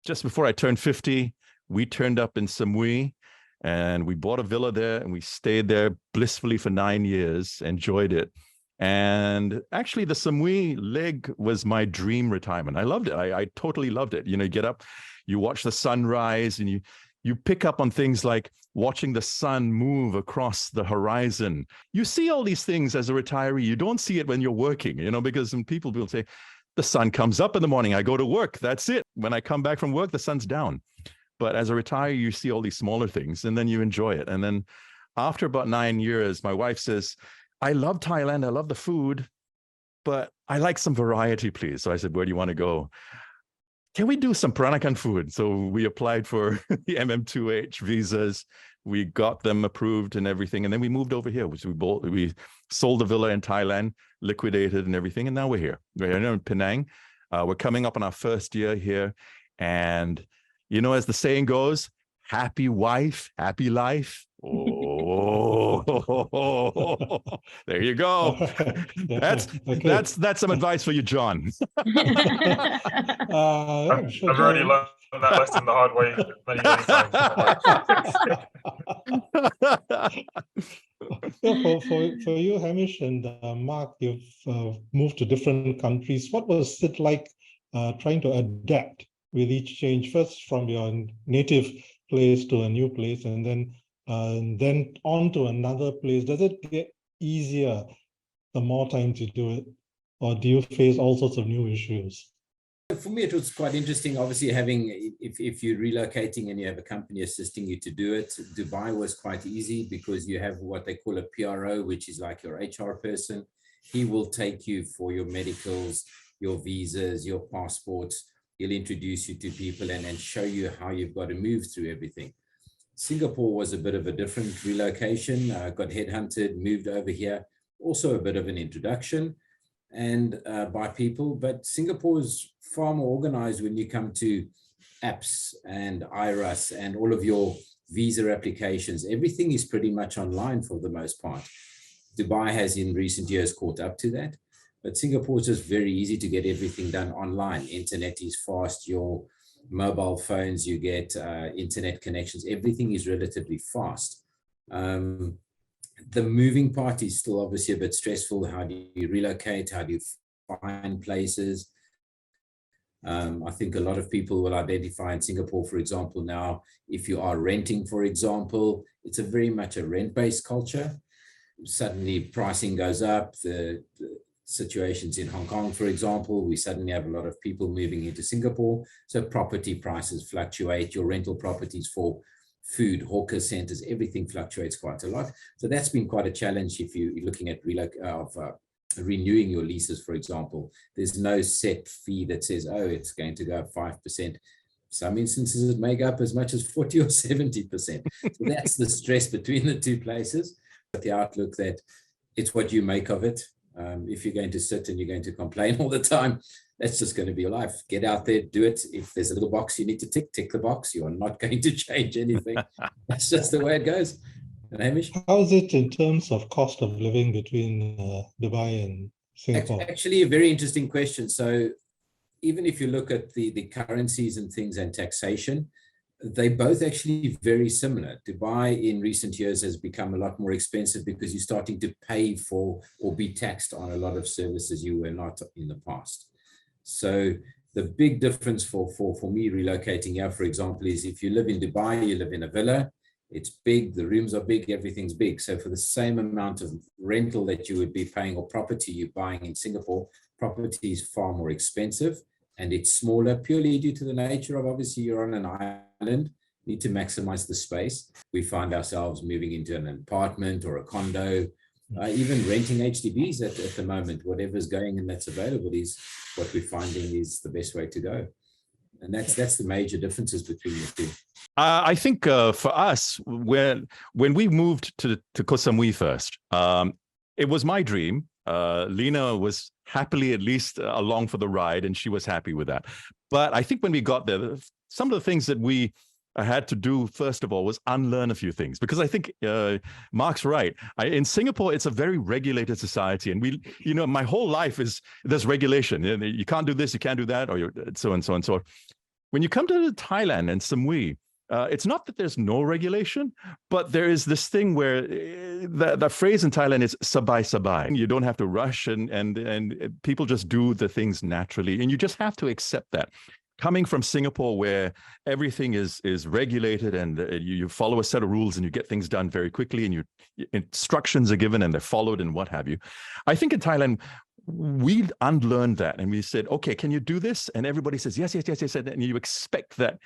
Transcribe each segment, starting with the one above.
just before I turned 50, we turned up in Samui and we bought a villa there and we stayed there blissfully for 9 years, enjoyed it. And actually, the Samui leg was my dream retirement. I loved it. I totally loved it. You know, you get up, you watch the sunrise, and you pick up on things like watching the sun move across the horizon. You see all these things as a retiree. You don't see it when you're working, you know, because some people will say, the sun comes up in the morning, I go to work, that's it. When I come back from work, the sun's down. But as a retiree, you see all these smaller things and then you enjoy it. And then after about 9 years, my wife says, I love Thailand, I love the food, but I like some variety, please. So I said, where do you want to go? Can we do some Peranakan food? So we applied for the MM2H visas. We got them approved and everything. And then we moved over here, which we sold the villa in Thailand, liquidated and everything. And now we're here. We're here in Penang. We're coming up on our first year here. And, you know, as the saying goes, happy wife, happy life. Oh, there you go. That's some advice for you, John. I've already learned that lesson the hard way many So for you, Hamish and Mark, you've moved to different countries. What was it like trying to adapt with each change, first from your native place to a new place, and then on to another place? Does it get easier the more times you do it, or do you face all sorts of new issues? For me, it was quite interesting. Obviously, if you're relocating and you have a company assisting you to do it, Dubai was quite easy because you have what they call a PRO, which is like your HR person. He will take you for your medicals, your visas, your passports. He'll introduce you to people and show you how you've got to move through everything. Singapore was a bit of a different relocation. Got headhunted, moved over here. Also a bit of an introduction and by people, but Singapore is far more organized when you come to apps and IRAS and all of your visa applications. Everything is pretty much online for the most part. Dubai has in recent years caught up to that, but Singapore is just very easy to get everything done online. Internet is fast, your mobile phones, you get internet connections, everything is relatively fast. The moving part is still obviously a bit stressful. How do you relocate? How do you find places? I think a lot of people will identify in Singapore, for example, now, if you are renting, for example, it's a very much a rent-based culture. Suddenly pricing goes up. The situations in Hong Kong, for example, we suddenly have a lot of people moving into Singapore. So property prices fluctuate. Your rental properties for food, hawker centers, everything fluctuates quite a lot. So that's been quite a challenge if you're looking at renewing your leases, for example. There's no set fee that says, oh, it's going to go up 5%. Some instances it may go up as much as 40 or 70%. So that's the stress between the two places. But the outlook that it's what you make of it. If you're going to sit and you're going to complain all the time, that's just going to be your life. Get out there, do it. If there's a little box you need to tick the box. You are not going to change anything. That's just the way it goes. And Hamish? How is it in terms of cost of living between Dubai and Singapore? Actually, a very interesting question. So even if you look at the currencies and things and taxation, they both actually very similar. Dubai in recent years has become a lot more expensive because you're starting to pay for or be taxed on a lot of services you were not in the past. So the big difference for me relocating here, for example, is if you live in Dubai, you live in a villa, it's big, the rooms are big, everything's big. So for the same amount of rental that you would be paying or property you're buying in Singapore, property is far more expensive and it's smaller purely due to the nature of obviously you're on an island, need to maximize the space. We find ourselves moving into an apartment or a condo, even renting HDBs at the moment. Whatever's going and that's available is what we're finding is the best way to go. And that's the major differences between the two. I think for us, when we moved to Koh Samui first, it was my dream. Lena was happily at least along for the ride, and she was happy with that. But I think when we got there, some of the things that we had to do, first of all, was unlearn a few things, because I think Mark's right. In Singapore, it's a very regulated society. And my whole life is there's regulation. You can't do this, you can't do that, or so and so and so. when you come to Thailand and Samui, it's not that there's no regulation, but there is this thing where the phrase in Thailand is sabai-sabai. You don't have to rush, and people just do the things naturally, and you just have to accept that. Coming from Singapore, where everything is regulated and you follow a set of rules and you get things done very quickly, and your instructions are given and they're followed and what have you. I think in Thailand, we unlearned that and we said, okay, can you do this? And everybody says, yes, yes, yes, yes. And you expect that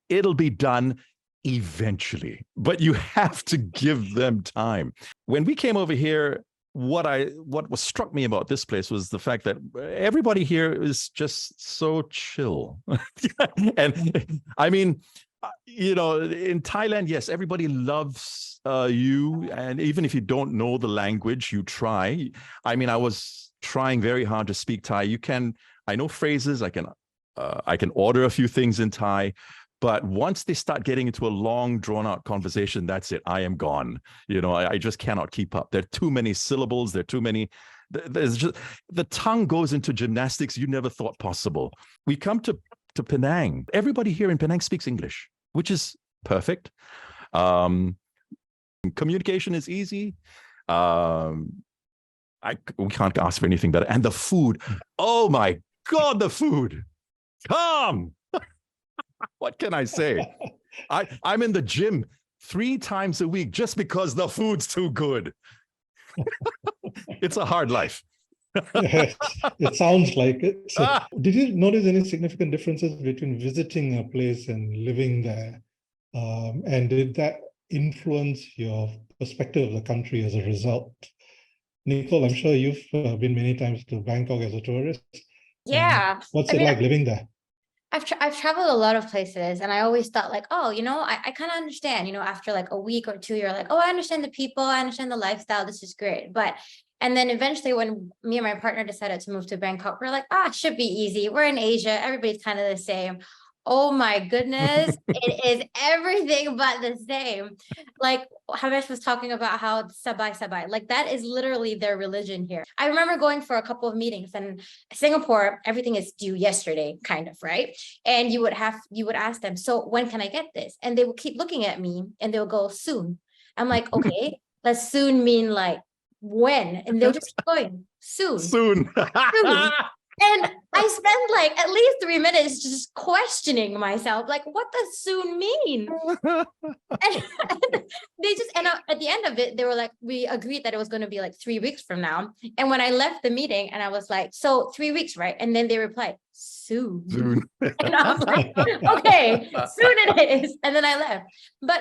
it'll be done eventually, but you have to give them time. When we came over here, what struck me about this place was the fact that everybody here is just so chill. And I mean, in Thailand, yes, everybody loves you. And even if you don't know the language, you try. I mean, I was trying very hard to speak Thai. I know phrases, I can order a few things in Thai. But once they start getting into a long, drawn-out conversation, that's it. I am gone. I just cannot keep up. There are too many syllables. There are too many. The tongue goes into gymnastics you never thought possible. We come to Penang. Everybody here in Penang speaks English, which is perfect. Communication is easy. We can't ask for anything better. And the food. Oh my God, the food. Come. What can I say? I'm in the gym 3 times a week just because the food's too good. It's a hard life. Yes, it sounds like it. So, did you notice any significant differences between visiting a place and living there? And did that influence your perspective of the country as a result? Nicole, I'm sure you've been many times to Bangkok as a tourist. Yeah. What's it like living there? I've traveled a lot of places, and I always thought like, oh, I kind of understand, after like a week or two, you're like, oh, I understand the people, I understand the lifestyle, this is great. And then eventually when me and my partner decided to move to Bangkok, we're like, it should be easy. We're in Asia, everybody's kind of the same. Oh my goodness, it is everything but the same. Like Hamesh was talking about how sabai-sabai, like that is literally their religion here. I remember going for a couple of meetings, and Singapore, everything is due yesterday, kind of, right? And you would ask them, so when can I get this? And they would keep looking at me and they'll go, soon. I'm like, okay, does soon mean like when? And they'll just keep going, soon. Soon. And I spent like at least 3 minutes just questioning myself, like, what does soon mean? and they just end up at the end of it, they were like, we agreed that it was going to be like 3 weeks from now. And when I left the meeting and I was like, so 3 weeks, right? And then they replied, soon. And I was like, okay, soon it is. And then I left. But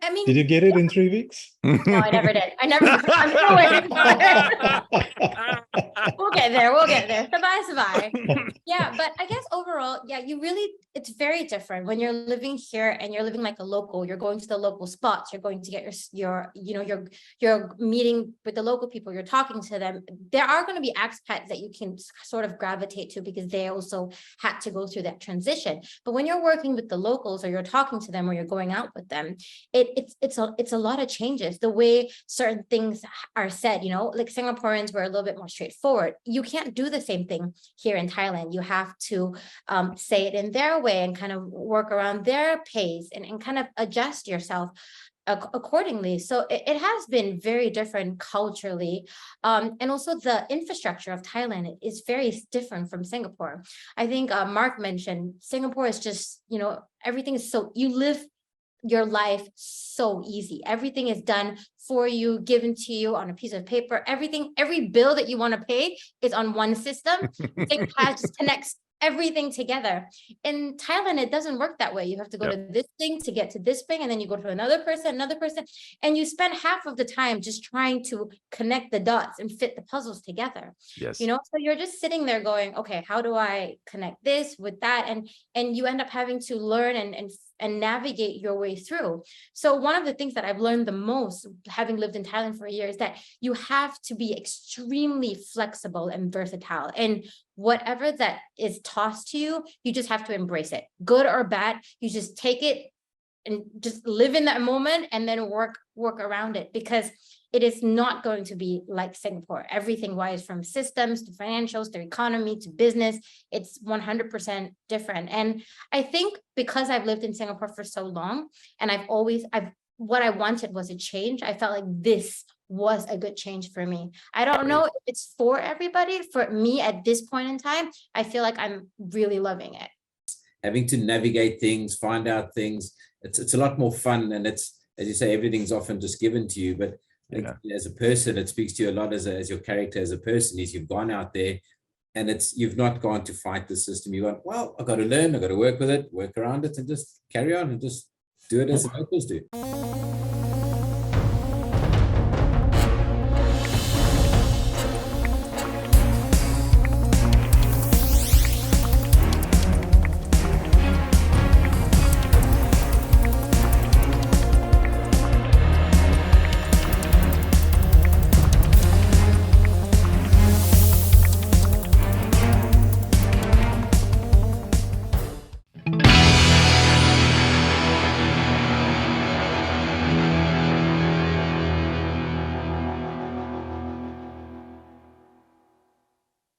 I mean, did you get it in 3 weeks? No, I never did. I'm still waiting for it. We'll get there. Sabai-sabai. Yeah, but I guess overall, yeah, it's very different when you're living here and you're living like a local. You're going to the local spots. You're going to get you're meeting with the local people. You're talking to them. There are going to be expats that you can sort of gravitate to because they also had to go through that transition. But when you're working with the locals, or you're talking to them, or you're going out with them, it's a lot of changes. The way certain things are said, like Singaporeans were a little bit more straightforward. You can't do the same thing here in Thailand. You have to say it in their way and kind of work around their pace and kind of adjust yourself accordingly. So it has been very different culturally. And also the infrastructure of Thailand is very different from Singapore. I think Mark mentioned Singapore is just, everything is so, you live your life so easy. Everything is done for you, given to you on a piece of paper. Every bill that you want to pay is on one system. It just connects everything together. In Thailand, it doesn't work that way. You have to go to this thing to get to this thing, and then you go to another person, and you spend half of the time just trying to connect the dots and fit the puzzles together. Yes. So you're just sitting there going, okay, how do I connect this with that? And you end up having to learn and navigate your way through. So one of the things that I've learned the most, having lived in Thailand for a year, is that you have to be extremely flexible and versatile. And whatever that is tossed to you, you just have to embrace it. Good or bad, you just take it and just live in that moment and then work around it. Because it is not going to be like Singapore. Everything wise, from systems to financials to economy to business, it's 100% different. And I think because I've lived in Singapore for so long, and what I wanted was a change. I felt like this was a good change for me. I don't know if it's for everybody. For me at this point in time, I feel like I'm really loving it. Having to navigate things, find out things, it's a lot more fun. And it's, as you say, everything's often just given to you. But as a person, it speaks to you a lot as your character as a person. Is you've gone out there and you've not gone to fight the system. You went, well, I've got to learn, I've got to work with it, work around it, and just carry on and just do it as the locals do.